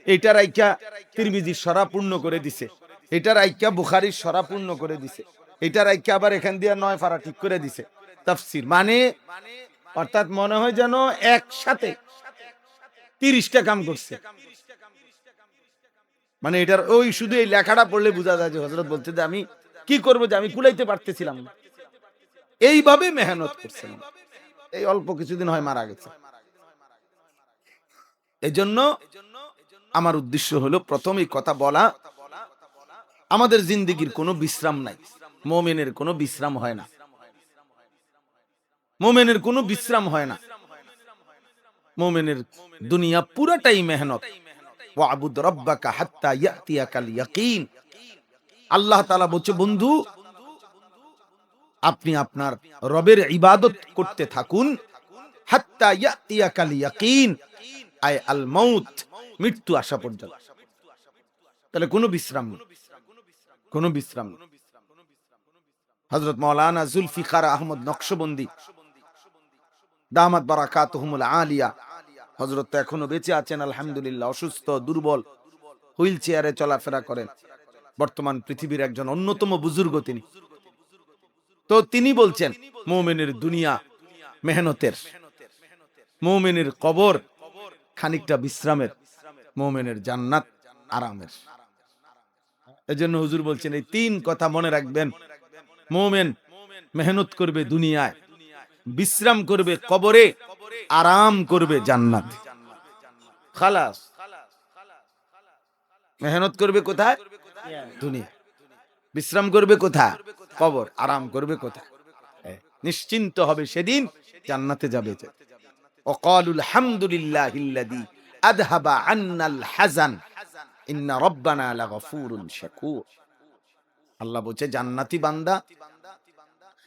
এইটা রাইখা তিরমিজির শরা পূর্ণ করে দিছে, এটা রাইখা বুখারীর শরা পূর্ণ করে দিছে, এটা রাইখা আবার এখান দিয়ে 9 পারা ঠিক করে দিছে তাফসীর। মানে অর্থাৎ মনে হয় যেন একসাথে 30টা কাম করছে। মানে এটার ওই শুধু এই লেখাটা পড়লে বোঝা যায় যে হযরত বলতে যে আমি কি করব, যে আমি কুলাইতে পারতেছিলাম না। এইভাবে মেহনত করছেন। এই অল্প কিছুদিন হয় মারা গেছে। এজন্য আমার উদ্দেশ্য হলো প্রথমেই কথা বলা, আমাদের জিন্দেগির কোনো বিশ্রাম নাই, মুমিনের কোনো বিশ্রাম হয় না, মুমিনের কোনো বিশ্রাম হয় না। মুমিনের দুনিয়া পুরাটাই মেহনত। ওয়াবুদ রাব্বাকা হাত্তা ইয়াতিয়াকাল ইয়াকিন। আল্লাহ তাআলা বলছে বন্ধু আপনি আপনার রবের ইবাদত করতে থাকুন, হাত্তা ইয়াতিয়াকাল ইয়াকিন, আয় আল মাউত, মৃত্যু আসা পর্যন্ত। তাহলে কোনো বিশ্রাম নেই, কোনো বিশ্রাম নেই। হযরত মাওলানা জুলফিকার আহমদ নকশবন্দি দামাত বারাকাতুহুমুল আলিয়া, হযরত তো এখনো বেঁচে আছেন আলহামদুলিল্লাহ, অসুস্থ দুর্বল, হুইল চেয়ারে চলাফেরা করেন, বর্তমান পৃথিবীর একজন অন্যতম বুজুর্গ তিনি। তো তিনি বলছেন মুমিনের দুনিয়া মেহনতের, মুমিনের কবর খানিকটা বিশ্রামের, মুমিনের জান্নাত আরামের। এজন্য হুজুর বলছেন এই 3 কথা মনে রাখবেন। মুমিন মেহনত করবে দুনিয়ায়, বিশ্রাম করবে কবরে, আরাম করবে জান্নাত। খালাস। মেহনত করবে কোথায়? দুনিয়া। বিশ্রাম করবে কোথায়? কবর। আরাম করবে কোথায়? নিশ্চিন্ত হবে সেদিন জান্নাতে যাবে। ওয়াকালুল হামদুলিল্লাহিল্লাযী আযহাবা আন্নাল হাযান ইন্না রাব্বানা লাগফুরুন শাকুর। আল্লাহ বলছে জান্নাতি বান্দা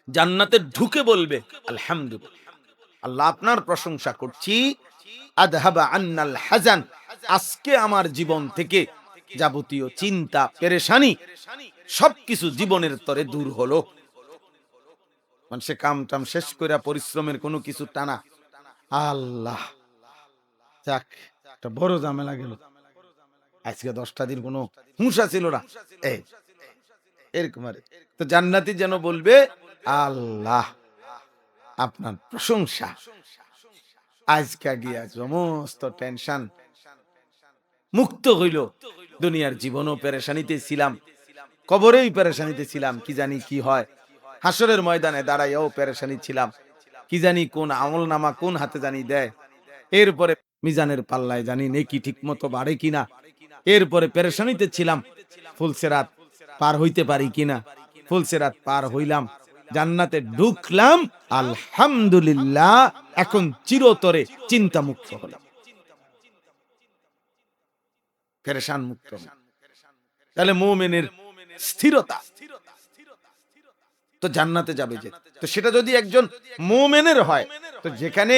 জান্নাতে ঢুকে বলবে আলহামদুলিল্লাহ, আল্লাহ আপনার প্রশংসা করছি। আযহাবা আন্নাল হাযান, আজকে আমার জীবন থেকে যাবতীয় চিন্তা পেরেশানি সবকিছু জীবনের তরে দূর হলো। মানুষে কাম টাম শেষ করে পরিশ্রমের কোনো কিছু টানা, আল্লাহ যাক, একটা বড় ঝামেলা গেল। আজকে 10টা দিন কোনো হুঁশা ছিল না, এই এরকম আর তো জান্নাতি যেন বলবে, আল্লাহ আপনার প্রশংসা, আজকে গিয়া সমস্ত টেনশন মুক্ত হইল। দুনিয়ার জীবনও পেরেশানিতে ছিলাম, কবরেই পেরেশানিতে ছিলাম, কি জানি কি হয়। হাসরের ময়দানে দাঁড়াইয়াও পেরেশানি ছিলাম, কি জানি কোন আমল নামা কোন হাতে জানি দেয়। এরপরে মিজানের পাল্লায় জানি নেকি ঠিক মতো বাড়ে কিনা। এরপরে পেরেশানিতে ছিলাম, ফুলসেরাত পার হইতে পারি কিনা। ফুলসেরাত পার হইলাম, জান্নাতে ঢুকলাম, আলহামদুলিল্লাহ। এখন চিরতরে চিন্তা মুক্ত হলাম, পেরেশান মুক্ত হলাম। তাহলে মুমিনের স্থিরতা তো জান্নাতে যাবে যে, তো সেটা যদি একজন মুমিনের হয়, তো যেখানে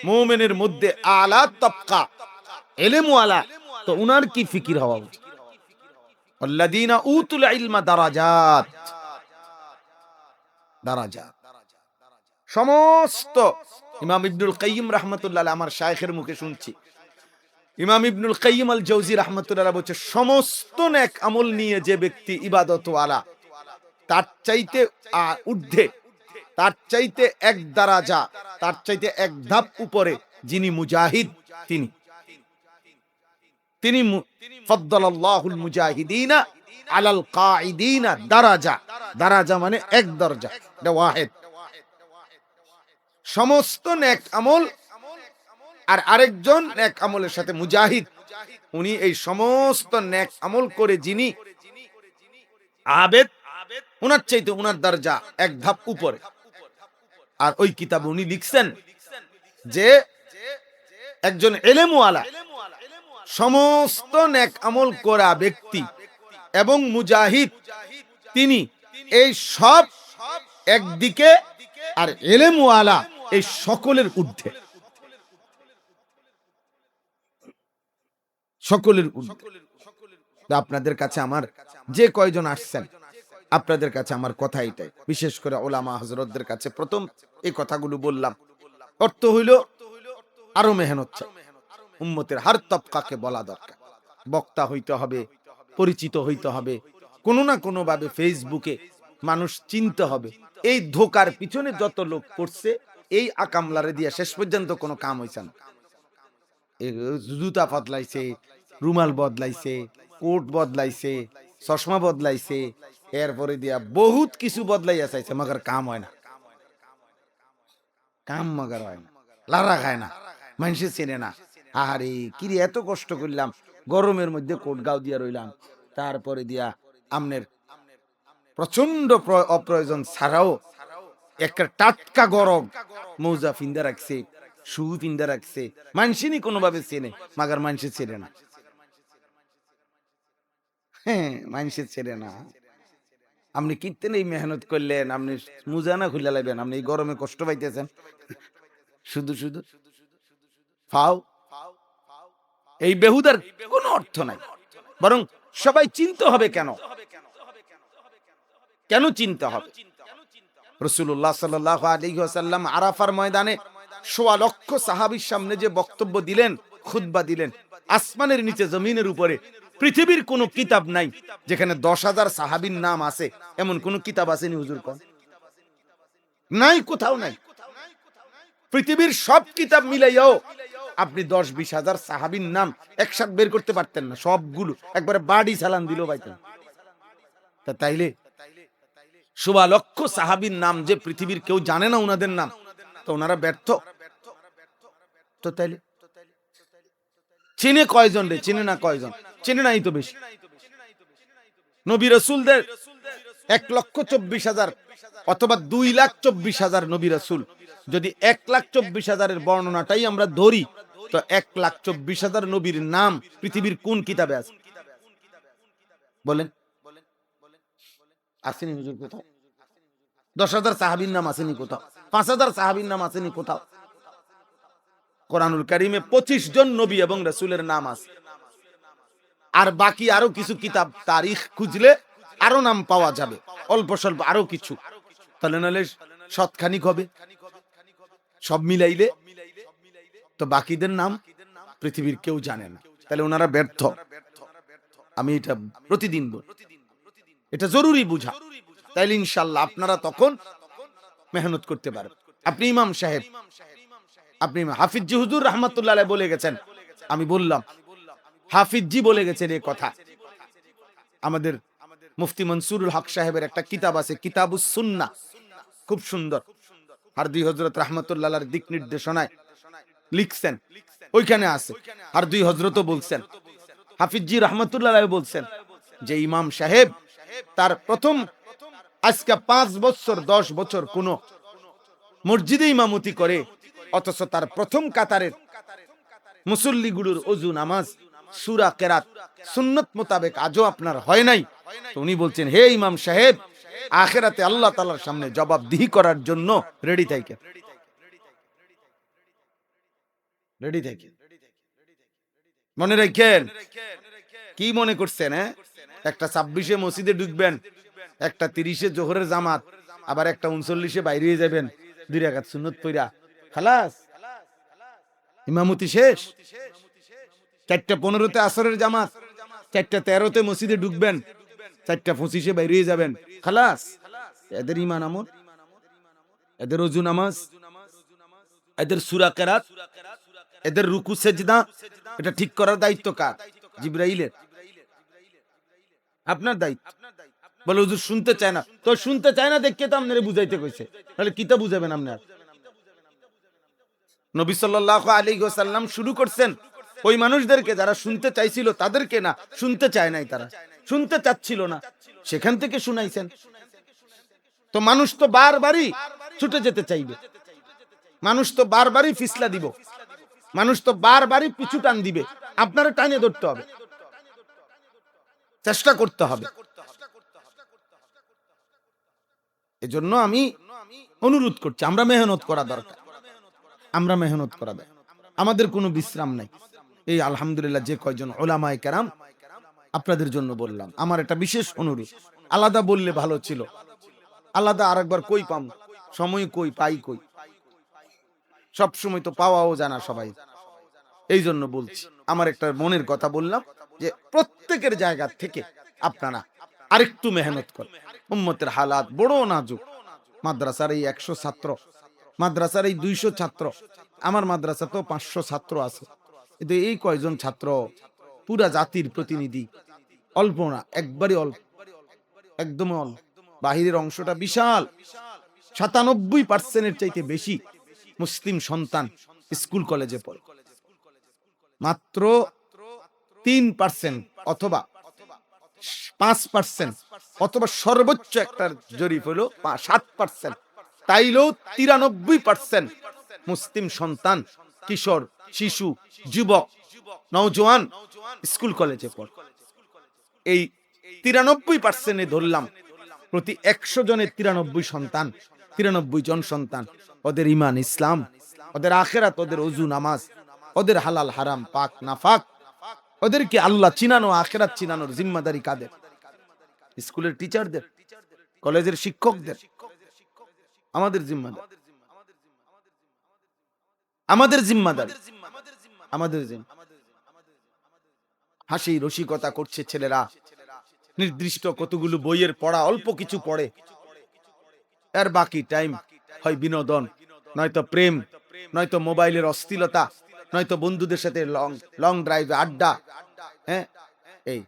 মুমিনের মধ্যে আলা তবকা ইলম ওয়ালা, তো উনার কি ফিকির হওয়া উচিত? আল্লাযীনা উতুল ইলমা দারাজাত, দারাজাত। সমস্ত ইমাম ইবনুল কাইয়িম রাহমাতুল্লাহ আলাইহি, আমার শায়েখের মুখে শুনছি, ইমাম ইবনুল কাইয়িম আল জাওজি রাহমাতুল্লাহ আলাইহি বলছে, সমস্ত নেক আমল নিয়ে যে ব্যক্তি ইবাদত ওয়ালা, তার চাইতে ঊর্ধ্বে, তার চাইতে এক দারাজা, তার চাইতে এক ধাপ উপরে যিনি মুজাহিদ, তিনি তিনি ফাদ্দালাল্লাহুল মুজাহিদিনা আলাল কাঈদিনা দারাজা। দারাজা মানে এক দরজা, এটা ওয়াহিদ। সমস্ত নেক আমল আর আরেকজন নেক আমলের সাথে মুজাহিদ, উনি এই সমস্ত নেক আমল করে যিনি আবেদ, উনার চাইতে উনার দরজা এক ধাপ উপরে। আর ওই কিতাবে উনি লিখছেন যে একজন ইলমওয়ালা, সমস্ত নেক আমল করা ব্যক্তি এবং মুজাহিদ, তিনি এই সব একদিকে, আর ইলমওয়ালা এই সকলের ঊর্ধ্বে, সকলের ঊর্ধ্বে। আপনাদের কাছে আমার যে কয়জন আসছেন, আপনাদের কাছে আমার কথা এটাই, বিশেষ করে ওলামা হযরতদের কাছে প্রথম এই কথাগুলো বললাম। অর্থ হইল আরো মেহনত চাই, উম্মতের হার তবকাকে বলা দরকার, বক্তা হইতে হবে, পরিচিত হইতে হবে, কোনো না কোনো ভাবে ফেসবুকে মানুষ চিনতে হবে। এই ধোকার পিছনে যত লোক করছে, এই আকামলারে দিয়া শেষ পর্যন্ত কোনো কাম হইছে না। জুতা বদলাইছে, রুমাল বদলাইছে, কোট বদলাইছে, চশমা বদলাইছে, এরপরে দিয়া বহুত কিছু বদলাইয়া চাইছে, মাগার কাম হয় না, কাম মাগার হয় না, লারা খায় না, মানুষে চেনে না। আরে কিরে এত কষ্ট করলাম, গরমের মধ্যে কোট গাও দিয়া রইলাম, তারপরে দিয়া আমনের প্রচন্ড অপ্রয়োজন ছাড়াও একটা টাটকা গরম মৌজা ফিন্দা রাখছে, শু ফিন্দা রাখছে, মানুষই কোনোভাবে চেনে, মাগার মানুষে চেনে না। হ্যাঁ, মানুষের ছেড়ে না। আপনি কীর্তেন এই মেহনত করলেন, আপনি মুজা না খুলে লাগবেন, আপনি এই গরমে কষ্ট পাইতেছেন, শুধু শুধু ফাও। এই বেহুদার কোনো অর্থ নাই, বরং সবাই চিনতে হবে। কেন কেন চিনতে হবে? রাসূলুল্লাহ সাল্লাল্লাহু আলাইহি ওয়াসাল্লাম আরাফার ময়দানে ১৬ লক্ষ সাহাবীর সামনে যে বক্তব্য দিলেন, খুতবা দিলেন, আসমানের নিচে জমিনের উপরে পৃথিবীর কোন কিতাব নাই যেখানে ১০,০০০ সাহাবীর নাম আছে। এমন কোন কিতাব আসেনি হুজুর? কোন নাই, কোথাও নাই। পৃথিবীর সব কিতাব মিলাইয়াও আপনি ১০-২০ হাজার সাহাবীর নাম একসাথে বের করতে পারতেন না, সবগুলো একবারে বাড়ি চালান দিল পাইতেন। তা তাইলে ১৬ লক্ষ সাহাবীর নাম যে পৃথিবীর কেউ জানে না উনাদের নাম, তো ওনারা ব্যর্থ। তো তাইলে চিনে কয়জন রে? চিনে না কয়জন? চিনে নাই তো বেশি। নবী রাসূলদের ১,২৪,০০০ অথবা ২,২৪,০০০ নবী রাসূল, যদি ১,২৪,০০০-এর বর্ণনাটাই আমরা ধরি, তো ১,২৪,০০০ নবীর নাম পৃথিবীর কোন কিতাবে আছে বলেন? আসেনি হুজুর কোথাও? ১০,০০০ সাহাবীর নাম আসেনি কোথাও? ৫,০০০ সাহাবীর নাম আসেনি কোথাও? কোরআনুল কারীমে 25 জন নবী এবং রাসূলের নাম আছে। আর বাকি আরো কিছু কিতাব তারিখ খুঁজলে আরো নাম পাওয়া যাবে, অল্প স্বল্প আরো কিছু। তাহলে নাহলে শতখানিক হবে, সব মিলাইলে তো বাকিদের নাম পৃথিবীর কেউ জানে না। তাহলে ওনারা ব্যর্থ। আমি এটা প্রতিদিন বলি, এটা জরুরি বুঝা। তাইলে ইনশাআল্লাহ আপনারা তখন মেহনত করতে পারবেন। আপনি ইমাম সাহেব, আপনি হাফিজ জি হুজুর রাহমাতুল্লাহ আলাইহি বলে গেছেন, আমি বললাম হাফিজ জি বলে গেছেন এই কথা। আমাদের মুফতি মনসুরুল হক সাহেবের একটা কিতাব আছে, কিতাবুস সুন্নাহ, খুব সুন্দর। হারদি হযরত রাহমাতুল্লাহ আলাইহির দিক নির্দেশনায় লিখছেন, ওইখানে আছে। হারদি হযরতও বলছেন, হাফিজ জি রাহমাতুল্লাহ আলাইহি বলছেন যে ইমাম সাহেব তার প্রথম আজকে 5 বছর 10 বছর কোন মসজিদে ইমামতি করে, অথচ তার প্রথম কাতারের মুসল্লিগুলোর ওযু নামাজ সূরা কেরাত সুন্নত মোতাবেক আজও আপনার হয় নাই। তো উনি বলছেন, হে ইমাম সাহেব, আখিরাতে আল্লাহ তাআলার সামনে জবাবদিহি করার জন্য রেডি থাকেন, রেডি থাকেন। মনে রাখেন, কি মনে করছেন? একটা 26-এ মসজিদে ঢুকবেন, একটা 30-এ জোহরের জামাত, আবার একটা 39-এ বাইরে হয়ে যাবেন 2 রাকাত সুন্নত পড়া, খালাস ইমামতি শেষ। 4:15-তে আসরের জামাত, 4:13-তে মসজিদে ঢুকবেন, 4:25-এ বাইরে হয়ে যাবেন, খালাস। এদের ঈমান আমল, এদের ওযু নামাজ, এদের সূরা কেরাত, এদের রুকু সেজদা, এটা ঠিক করার দায়িত্ব কার? জিবরাইলের। আপনার দায়িত্ব। বলে হুজুর শুনতে চায় না, তো শুনতে চায় না দেখে তো আপনারে বুঝাইতে কইছে, তাহলে কিতা বুঝাবেন আপনার? নবী সাল্লাল্লাহু আলাইহি ওয়াসাল্লাম শুরু করছেন ওই মানুষদেরকে যারা শুনতে চাইছিল তাদেরকে না, শুনতে চায় নাই, তারা শুনতে চাচ্ছিল না, সেখান থেকে শুনাইছেন। তো মানুষ তো বারবারই ছুটে যেতে চাইবে, মানুষ তো বারবারই ফিসলা দিব, মানুষ তো বারবারই পিছু টান দিবে। আপনারা টানে ধরতে হবে, চেষ্টা করতে হবে। এজন্য আমি অনুরোধ করছি, আমরা মেহনত করা দরকার, আমরা মেহনত করা দরকার, আমাদের কোনো বিশ্রাম নাই। এই আলহামদুলিল্লাহ যে কয়জন উলামায়ে কেরাম আপনাদের জন্য বললাম, আমার একটা বিশেষ অনুরোধ। আলাদা বললে ভালো ছিল, আলাদা আরেকবার কই পাম, সময় কই পাই, কই সব সময় তো পাওয়াও জানা সবাই। এই জন্য বলছি, আমার একটা মনের কথা বললাম যে প্রত্যেকের জায়গা থেকে আপনারা আরেকটু মেহনত করেন। উম্মতের হালাত বড় নাজুক। মাদ্রাসার এই 100 ছাত্র, মাদ্রাসার এই 200 ছাত্র, আমার মাদ্রাসা তো 500 ছাত্র আছে, কিন্তু এই কয়জন ছাত্র পুরা জাতির প্রতিনিধি। অল্প না, একবারই অল্প, একদম অল্প। বাহিরের অংশটা বিশাল। 97% চাইতে বেশি মুসলিম সন্তান স্কুল কলেজে পড়ে। মাত্র 3% অথবা 5% অথবা সর্বোচ্চ একটা জরিপ হলো 7%, তাইলেও 93% মুসলিম সন্তান, কিশোর, শিশু, যুবক, নওজোয়ান স্কুল কলেজে পড়ে। এই 93% ধরলাম, প্রতি 100 জনের 93 সন্তান, 93 জন সন্তান, ওদের ঈমান ইসলাম, ওদের আখিরাত, ওদের ওযু নামাজ, ওদের হালাল হারাম পাক নাফাক, ওদেরকে আল্লাহ চিনানো, আখিরাত চিনানোর জিম্মাদারি কাদের? স্কুলের টিচারদের, কলেজের শিক্ষকদের। আমাদের জিম্মাদার, আমাদের জিম্মাদার, আমাদের হাসি রসিকতা করছে ছেলেরা, নির্দিষ্ট কতগুলো বইয়ের পড়া, অল্প কিছু পড়ে, আর বাকি টাইম হয় বিনোদন, নয়তো প্রেম, নয়তো মোবাইলের অশ্লীলতা, নয়তো বন্ধুদের সাথে লং ড্রাইভে আড্ডা। হ্যাঁ, এই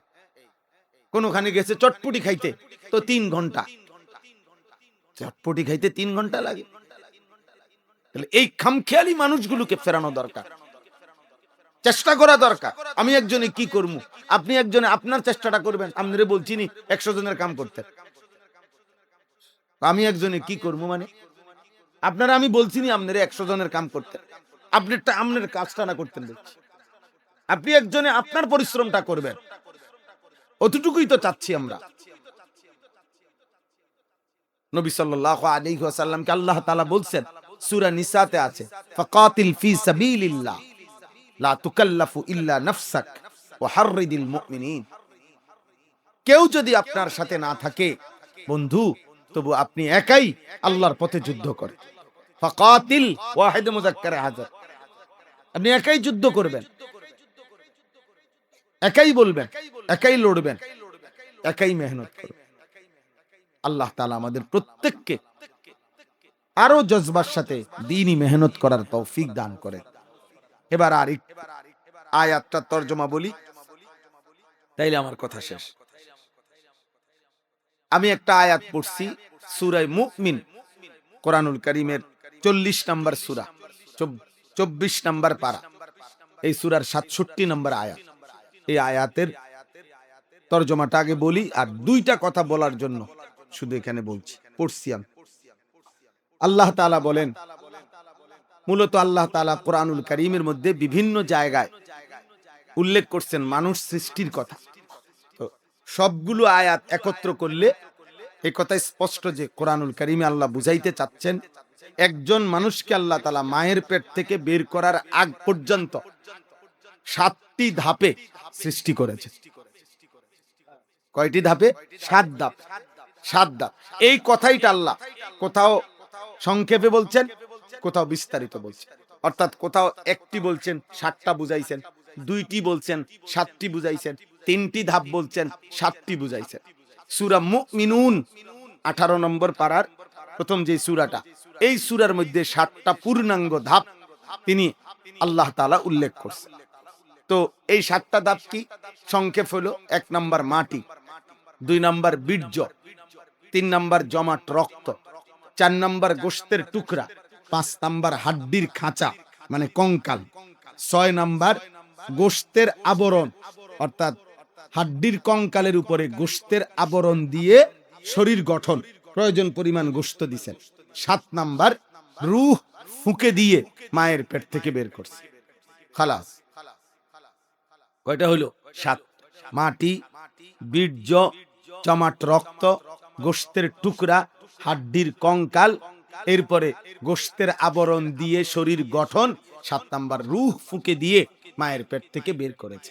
কোনখানে গেছে চটপটি খাইতে, তো 3 ঘন্টা, চটপটি খাইতে 3 ঘন্টা লাগে। তাহলে এই খামখেয়ালি মানুষগুলোকে ফেরানো দরকার, চেষ্টা করা দরকার। আমি একজনে কি করব, আপনি একজনে আপনার চেষ্টাটা করবেন। আপনারে বলছি নি 100 জনের কাম করতে, আমি একজনে কি করব মানে? আপনারা আমি বলছি নি আপনারে 100 জনের কাম করতে, আপনারটা আপনার কাজটা না করতেন বলছি। আপনি একজনে আপনার পরিশ্রমটা করবেন, অতটুকুই তো চাচ্ছি আমরা। নবী সাল্লাল্লাহু আলাইহি ওয়াসাল্লামকে আল্লাহ তাআলা বলছেন, সূরা নিসাতে আছে, ফাকাতিল ফি সাবিলিল্লাহ লা তুকাল্লাফু ইল্লা নাফসাক ওয়া হাররিদিল মুমিনিন। কেউ যদি আপনার সাথে না থাকে বন্ধু, তবু আপনি একাই আল্লাহর পথে যুদ্ধ করেন। ফাকাতিল ওয়াহিদ মুযাক্কারে হাজার, আপনি একাই যুদ্ধ করবেন, একাই বলবেন, একাই লড়বেন, একাই মেহনত করবেন। আল্লাহ তাআলা আমাদের প্রত্যেককে আরো জজবার সাথে দ্বীনি মেহনত করার তৌফিক দান করেন। এবার আর আয়াতটা তরজমা বলি, তাইলে আমার কথা শেষ। আমি একটা আয়াত পড়ছি সূরা মুমিন, কোরআনুল কারীমের 40 নম্বর সূরা, 24 নম্বর পারা, এই সূরার 67 নম্বর আয়াত। এই আয়াতের তরজমাটা আগে বলি, আর দুইটা কথা বলার জন্য শুধু এখানে বলছি, পড়ছি আমি। আল্লাহ তাআলা বলেন, মূলত আল্লাহ তাআলা কোরআনুল কারীমের মধ্যে বিভিন্ন জায়গায় উল্লেখ করছেন মানুষ সৃষ্টির কথা। তো সবগুলো আয়াত একত্র করলে এই কথা স্পষ্ট যে কোরআনুল কারীমে আল্লাহ বুঝাইতে চাচ্ছেন একজন মানুষকে আল্লাহ তাআলা মায়ের পেট থেকে বের করার আগ পর্যন্ত 7টি ধাপে সৃষ্টি করেছে। কয়টি ধাপে? 7 ধাপ। 7 ধাপ। এই কথাইটা আল্লাহ কোথাও সংক্ষেপে বলছেন, কোথাও বিস্তারিত বলছেন। অর্থাৎ কোথাও একটি বলছেন 7টা বুঝাইছেন, 2টি বলছেন 7টি বুঝাইছেন, 3টি ধাপ বলছেন 7টি বুঝাইছেন। সূরা মুমিনুন 18 নম্বর পারার প্রথম যে সূরাটা, এই সূরার মধ্যে 7টা পূর্ণাঙ্গ ধাপ তিনি আল্লাহ তাআলা উল্লেখ করছেন। তো এই 7টা ধাপ কি? সংক্ষেপ হলো, 1 নাম্বার মাটি, 2 নাম্বার বীর্য, 3 নাম্বার জমাট রক্ত, 4 নাম্বার গোশতের টুকরা, 5 নাম্বার হাড্ডির খাঁচা মানে কঙ্কাল, 6 নাম্বার গোশতের আবরণ, অর্থাৎ হাড্ডির কঙ্কালের উপরে গোশতের আবরণ দিয়ে শরীর গঠন, প্রয়োজন পরিমাণ গোশত দিছেন। 7 নাম্বার রূহ ফুঁকে দিয়ে মায়ের পেট থেকে বের করছে। খালাস। কয়টা হলো? 7। মাটি, বীর্য, জমাট রক্ত, গোশতের টুকরা, হাড্ডির কঙ্কাল, এরপরে গোশতের আবরণ দিয়ে শরীর গঠন, 7 নাম্বার রূহ ফুঁকে দিয়ে মায়ের পেট থেকে বের করেছে।